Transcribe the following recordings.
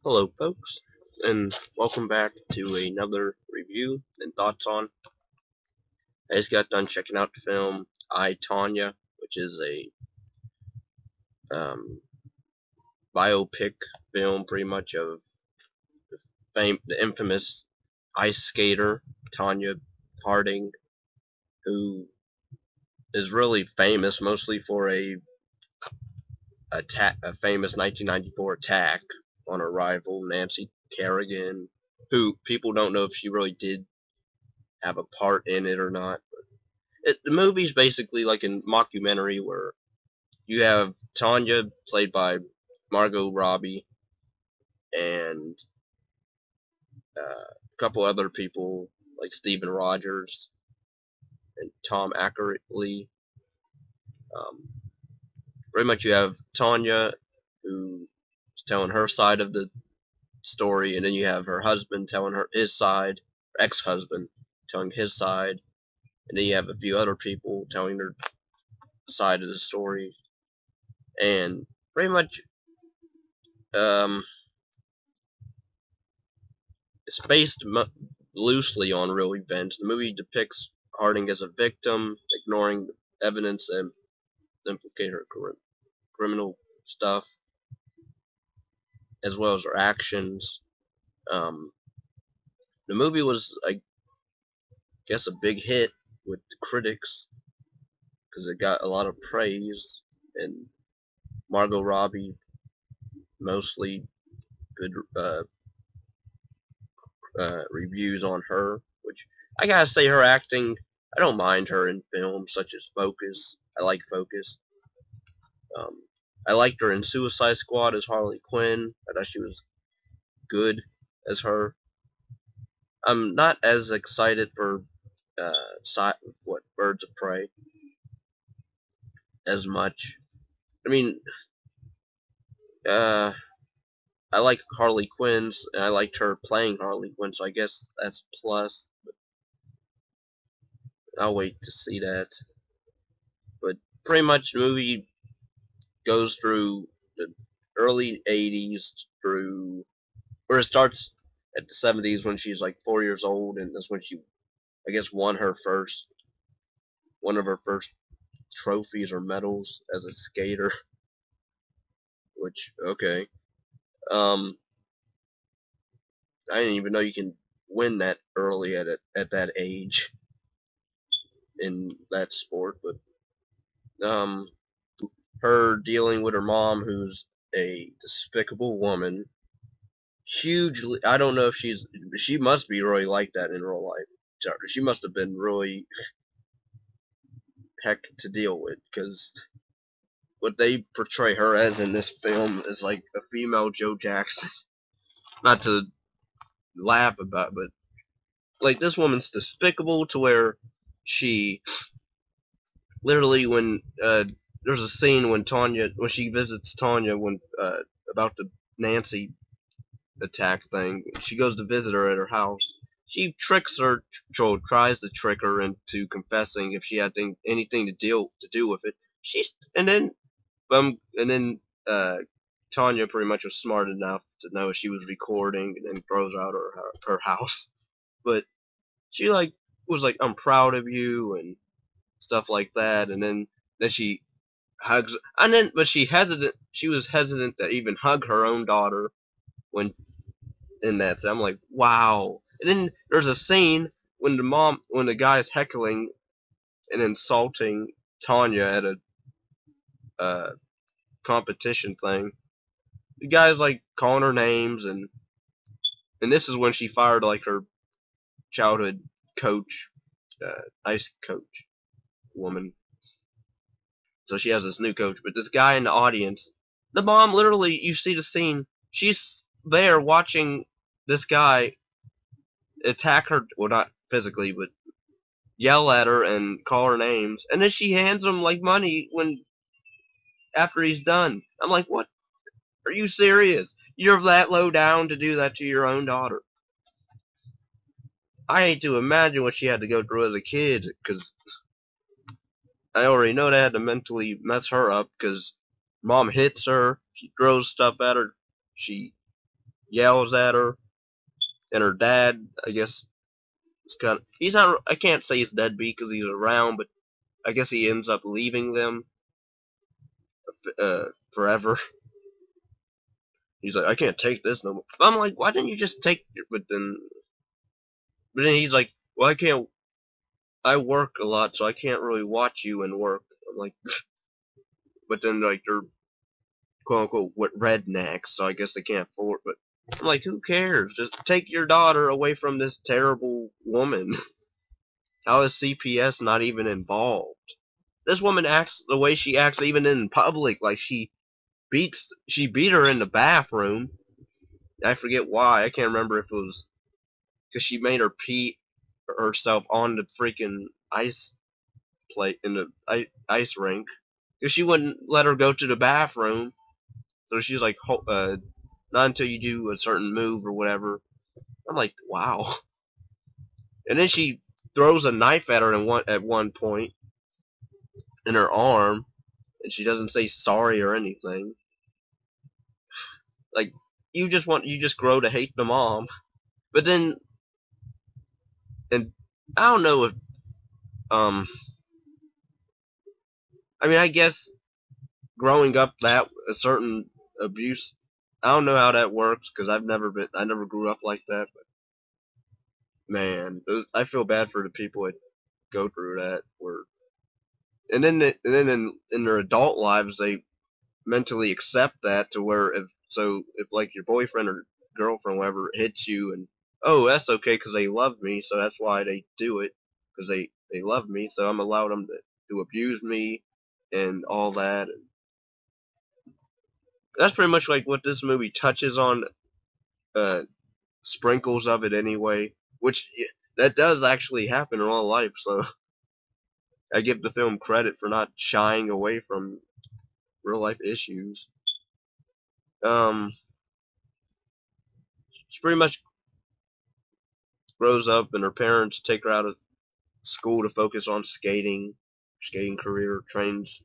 Hello, folks, and welcome back to another review and thoughts on. I just got done checking out the film Tonya, which is a um, biopic film, pretty much of the infamous ice skater Tonya Harding, who is really famous mostly for a famous 1994 attack on her rival Nancy Kerrigan, who people don't know if she really did have a part in it or not. The movie's basically like a mockumentary where you have Tonya played by Margot Robbie and a couple other people like Stephen Rogers and Tom Ackerley. Um, Pretty much you have Tonya who's telling her side of the story, and then you have her husband telling his side, her ex-husband telling his side, and then you have a few other people telling their side of the story, and pretty much um, it's based loosely on real events. The movie depicts Harding as a victim, ignoring evidence that implicate her criminal stuff, as well as her actions. Um, the movie was, I guess, a big hit with the critics because it got a lot of praise, and Margot Robbie mostly good reviews on her, which I gotta say her acting, I don't mind her in films such as Focus. I like Focus. Um, I liked her in Suicide Squad as Harley Quinn. I thought she was good as her. I'm not as excited for Birds of Prey as much. I mean, uh, I like Harley Quinn's, and I liked her playing Harley Quinn, so I guess that's a plus. But I'll wait to see that. But pretty much the movie goes through the early 80s through, or it starts at the 70s when she's like 4 years old, and that's when she, I guess, won one of her first trophies or medals as a skater. Which, okay, um, I didn't even know you can win that early at that age in that sport. But her dealing with her mom, who's a despicable woman, hugely. I don't know if she must be really like that in real life. She must have been really heck to deal with, because what they portray her as in this film is like a female Joe Jackson. Not to laugh about, but like this woman's despicable to where she literally, when there's a scene when she visits Tonya when about the Nancy attack thing. She goes to visit her at her house. She tricks her, tries to trick her into confessing if she had anything to do with it. And then Tonya pretty much was smart enough to know she was recording, and then throws her out of her house. But she was like, "I'm proud of you," and stuff like that. And then she hugs, and then but she was hesitant to even hug her own daughter when in that. I'm like, wow. And then there's a scene when when the guy is heckling and insulting Tonya at a uh, competition thing. The guy's like calling her names, and this is when she fired like her childhood coach, ice coach woman. So she has this new coach, but this guy in the audience, the mom literally, you see the scene, she's there watching this guy attack her, well, not physically, but yell at her and call her names, and then she hands him like money after he's done. I'm like, what? Are you serious? You're that low down to do that to your own daughter? I hate to imagine what she had to go through as a kid, because I already know that had to mentally mess her up, because mom hits her, she throws stuff at her, she yells at her, and her dad, I guess, is kind of, he's not, I can't say he's deadbeat because he's around, but I guess he ends up leaving them forever. He's like, I can't take this no more. I'm like, why didn't you just take it? But then he's like, well, I can't, I work a lot, so I can't really watch you and work. I'm like, but then, like, they're quote-unquote what rednecks, so I guess they can't afford, but I'm like, who cares? Just take your daughter away from this terrible woman. How is CPS not even involved? This woman acts the way she acts even in public, like she beat her in the bathroom. I forget why. I can't remember if it was because she made her pee herself on the freaking ice plate in the ice rink. Because she wouldn't let her go to the bathroom. So she's like, not until you do a certain move or whatever. I'm like, wow. And then she throws a knife at her at one point in her arm, and she doesn't say sorry or anything. Like, you just grow to hate the mom. But then, and I don't know if, I mean, I guess growing up a certain abuse, I don't know how that works because I never grew up like that. But man, I feel bad for the people that go through that. And then in their adult lives, they mentally accept that to where if like your boyfriend or girlfriend, whatever, hits you, and oh, that's okay because they love me, so that's why they do it because they love me, so I'm allowed them to abuse me and all that. And that's pretty much like what this movie touches on, sprinkles of it anyway, which that does actually happen in real life. So I give the film credit for not shying away from real life issues. She pretty much grows up and her parents take her out of school to focus on skating career, trains,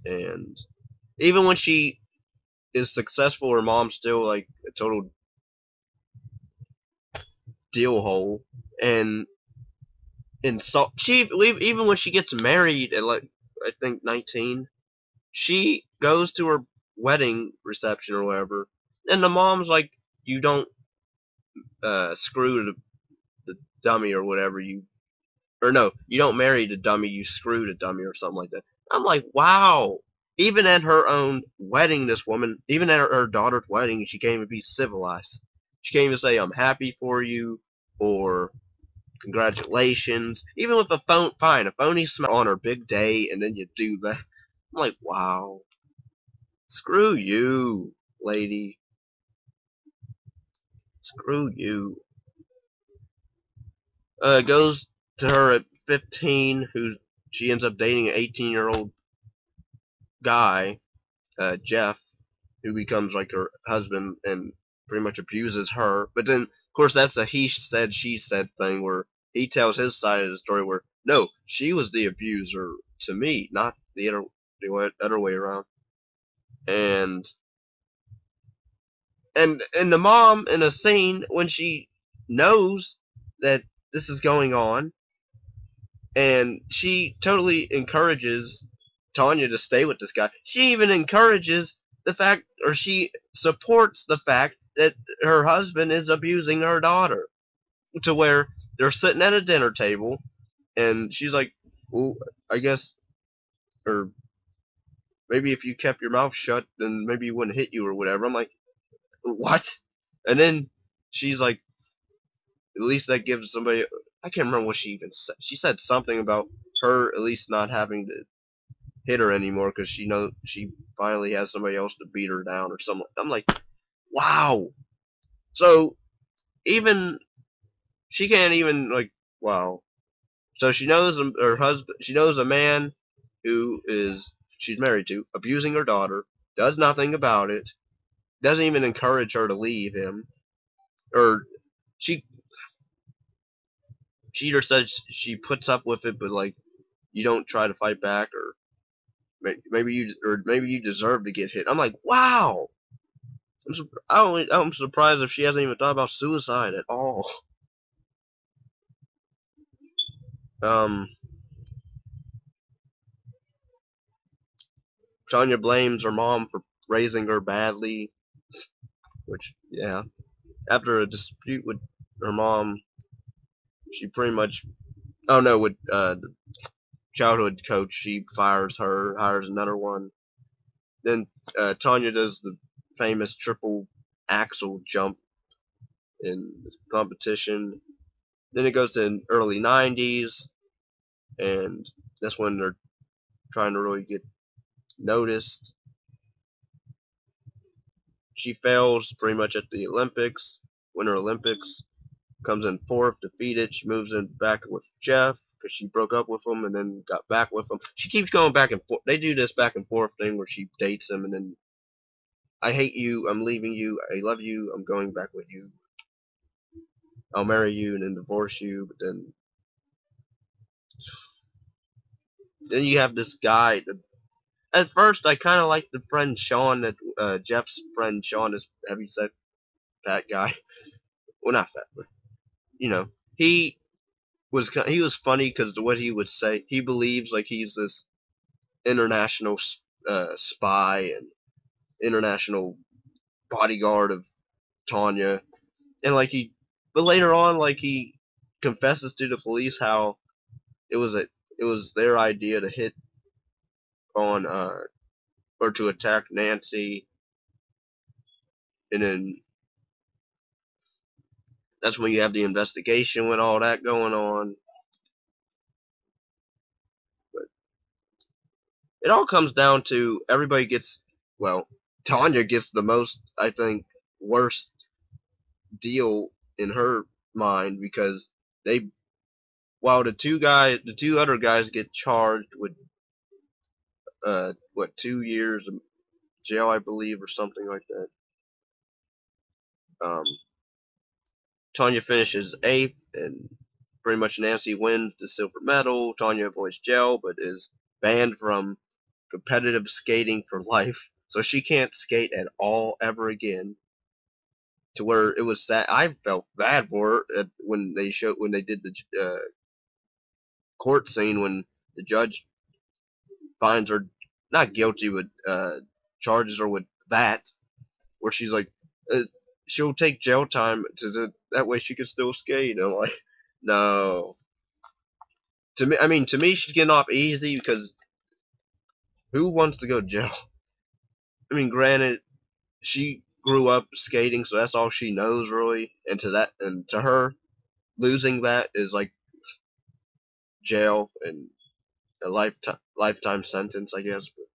and even when she is successful, her mom's still like a total deal hole. And so even when she gets married at like I think 19, she goes to her wedding reception or whatever, and the mom's like, you don't screw the dummy or whatever, or no, you don't marry the dummy, you screw the dummy or something like that. I'm like, wow. Even at her own wedding, this woman, even at her daughter's wedding, she can't even be civilized. She can't even say, I'm happy for you, or congratulations. Even with a phony smile on her big day, and then you do that. I'm like, wow. Screw you, lady. Screw you. Goes to her at 15, she ends up dating an 18-year-old guy, Jeff, who becomes like her husband and pretty much abuses her. But then, of course, that's a he said, she said thing where he tells his side of the story where, no, she was the abuser to me, not the other way around. And the mom in a scene when she knows that this is going on, and she totally encourages Tonya to stay with this guy. She even encourages the fact, or she supports the fact that her husband is abusing her daughter, to where they're sitting at a dinner table, and she's like, well, I guess, or maybe if you kept your mouth shut, then maybe he wouldn't hit you or whatever. I'm like, what? And then she's like, at least that gives somebody, I can't remember what she even said. She said something about her at least not having to hit her anymore because she knows she finally has somebody else to beat her down or something. I'm like, wow. So even she can't even, like, wow. So she knows her husband. She knows a man who she's married to, abusing her daughter. Does nothing about it. Doesn't even encourage her to leave him. Or she either says she puts up with it, but like you don't try to fight back, or maybe you deserve to get hit. I'm like, wow. I'm surprised if she hasn't even thought about suicide at all. Um, Tonya blames her mom for raising her badly, which, yeah. After a dispute with her mom, she pretty much, oh no, with the childhood coach, she fires her, hires another one. Then Tonya does the famous triple axle jump in the competition. Then it goes to the early 90s, and that's when they're trying to really get noticed. She fails pretty much at the Olympics, Winter Olympics, comes in fourth, defeated. She moves in back with Jeff because she broke up with him and then got back with him. She keeps going back and forth. They do this back and forth thing where she dates him and then, I hate you, I'm leaving you, I love you, I'm going back with you, I'll marry you and then divorce you. But then you have this guy. At first, I kind of liked the friend Sean, that Jeff's friend Sean, this heavyset fat guy. Well, not fat, but you know, he he was funny because what he would say, he believes like he's this international spy and international bodyguard of Tonya, and like but later on, like he confesses to the police how it was it was their idea to hit on or to attack Nancy, and then that's when you have the investigation with all that going on. But it all comes down to everybody gets, well, Tonya gets the most, I think, worst deal in her mind because they, while the two other guys get charged with, what, 2 years of jail, I believe, or something like that. Um, Tonya finishes eighth, and pretty much Nancy wins the silver medal. Tonya avoids jail, but is banned from competitive skating for life, so she can't skate at all ever again. To where it was sad. I felt bad for her when they did the court scene when the judge finds her not guilty, but charges her with that, where she's like, uh, she'll take jail time that way she can still skate. And I'm like, no. To me, she's getting off easy because who wants to go to jail? I mean, granted, she grew up skating, so that's all she knows really. And to her, losing that is like jail and a lifetime sentence, I guess. But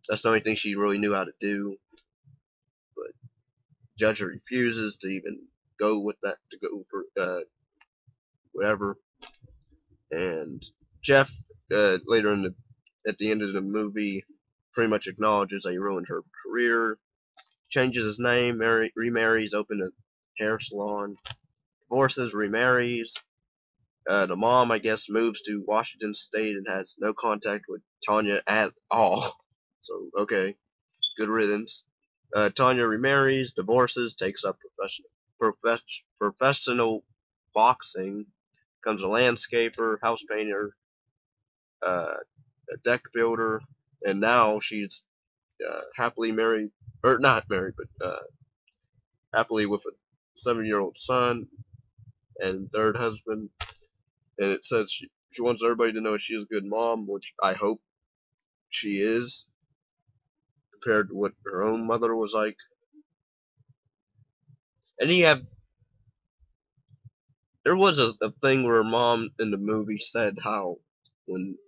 that's the only thing she really knew how to do. But judge refuses to even go with that, to go for whatever. And Jeff later at the end of the movie pretty much acknowledges that he ruined her career, changes his name, remarries, opens a hair salon, divorces, remarries. The mom, I guess, moves to Washington State and has no contact with Tonya at all. So, okay, good riddance. Tonya remarries, divorces, takes up professional boxing, becomes a landscaper, house painter, a deck builder, and now she's happily married, or not married, but happily with a 7-year-old son and third husband. And it says she wants everybody to know she is a good mom, which I hope she is, compared to what her own mother was like. And there was a thing where her mom in the movie said how when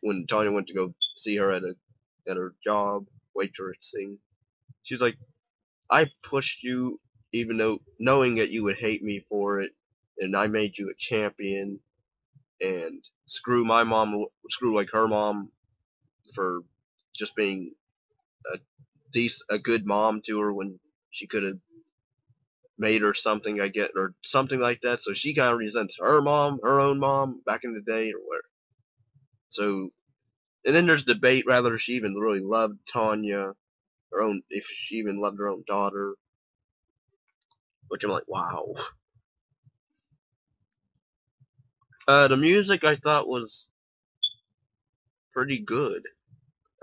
when Tonya went to go see her at her job waitressing, she's like, I pushed you even though knowing that you would hate me for it, and I made you a champion, and screw like her mom for just being a good mom to her when she could have made her something, I get, or something like that. So she kind of resents her own mom back in the day, or whatever. So And then there's debate whether she even really loved Tonya, her own, if she even loved her own daughter. Which I'm like, wow. The music I thought was pretty good.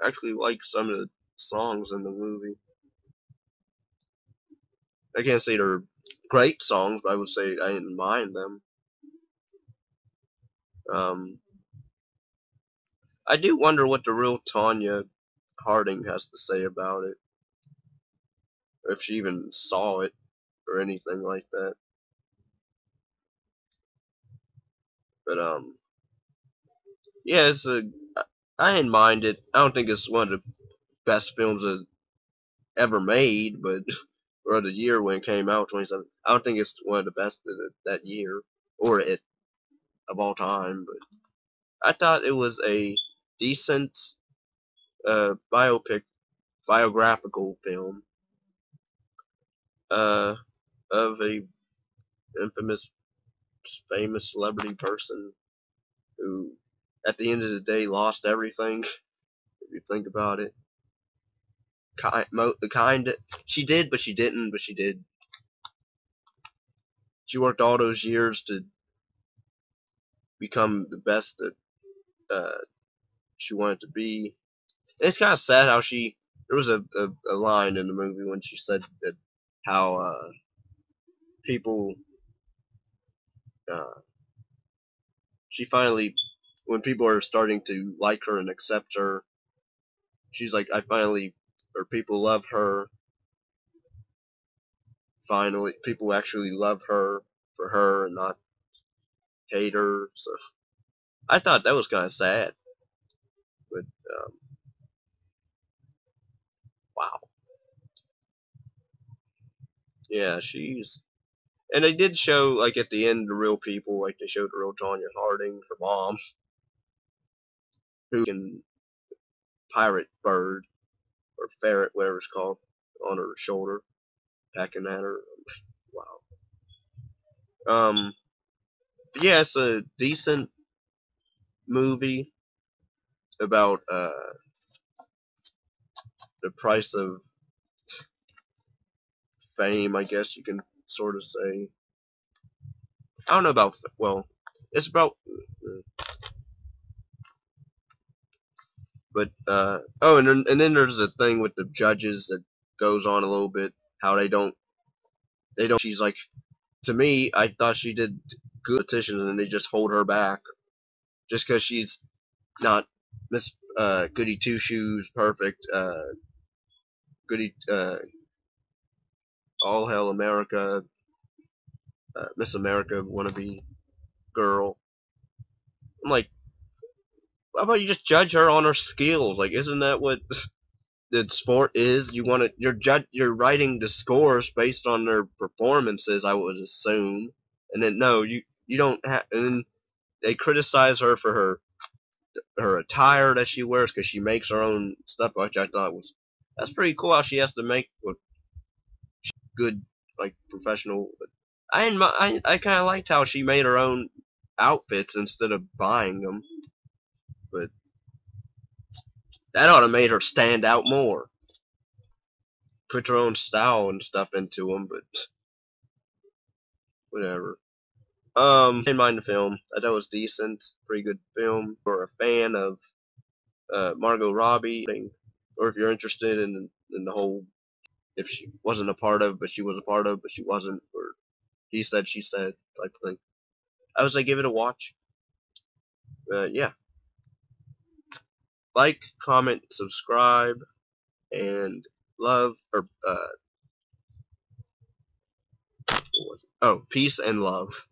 I actually like some of the songs in the movie. I can't say they're great songs, but I would say I didn't mind them. I do wonder what the real Tonya Harding has to say about it, or if she even saw it or anything like that. But yeah, I didn't mind it. I don't think it's one of the best films that ever made, but or the year when it came out, 27. I don't think it's one of the best of that year or it of all time. But I thought it was a decent biographical film uh, of a infamous, famous celebrity person who, at the end of the day, lost everything. If you think about it, she did, but she didn't, but she did. She worked all those years to become the best that she wanted to be. And it's kind of sad how there was a line in the movie when she said that how people uh, she finally, when people are starting to like her and accept her, she's like, I finally, or people love her. Finally, people actually love her for her and not hate her. So I thought that was kind of sad. But um, wow, yeah, and they did show like at the end the real people, like they showed the real Tonya Harding, her mom, who can pirate bird or ferret, whatever it's called, on her shoulder, pecking at her. Wow. Yeah, it's a decent movie about the price of fame, I guess you can sort of say. I don't know about, well, it's about, but oh, and then there's the thing with the judges that goes on a little bit, how they don't. She's like, to me, I thought she did good petitions, and they just hold her back just because she's not Miss Goody Two Shoes, perfect, Goody, All Hell America, Miss America wannabe girl. I'm like, how about you just judge her on her skills? Like, isn't that what the sport is? You're writing the scores based on their performances, I would assume. And then no, you don't have. And then they criticize her for her attire that she wears because she makes her own stuff, which I thought was that's pretty cool. How she has to make good like professional. But I kind of liked how she made her own outfits instead of buying them. But that ought to made her stand out more. Put her own style and stuff into them, but whatever. I didn't mind the film. I thought it was decent, pretty good film. If you're a fan of Margot Robbie, or if you're interested in the whole, if she wasn't a part of, but she was a part of, but she wasn't, or he said, she said type of thing, I would say give it a watch. Yeah, like, comment, subscribe, and love, or what was it? Oh, peace and love.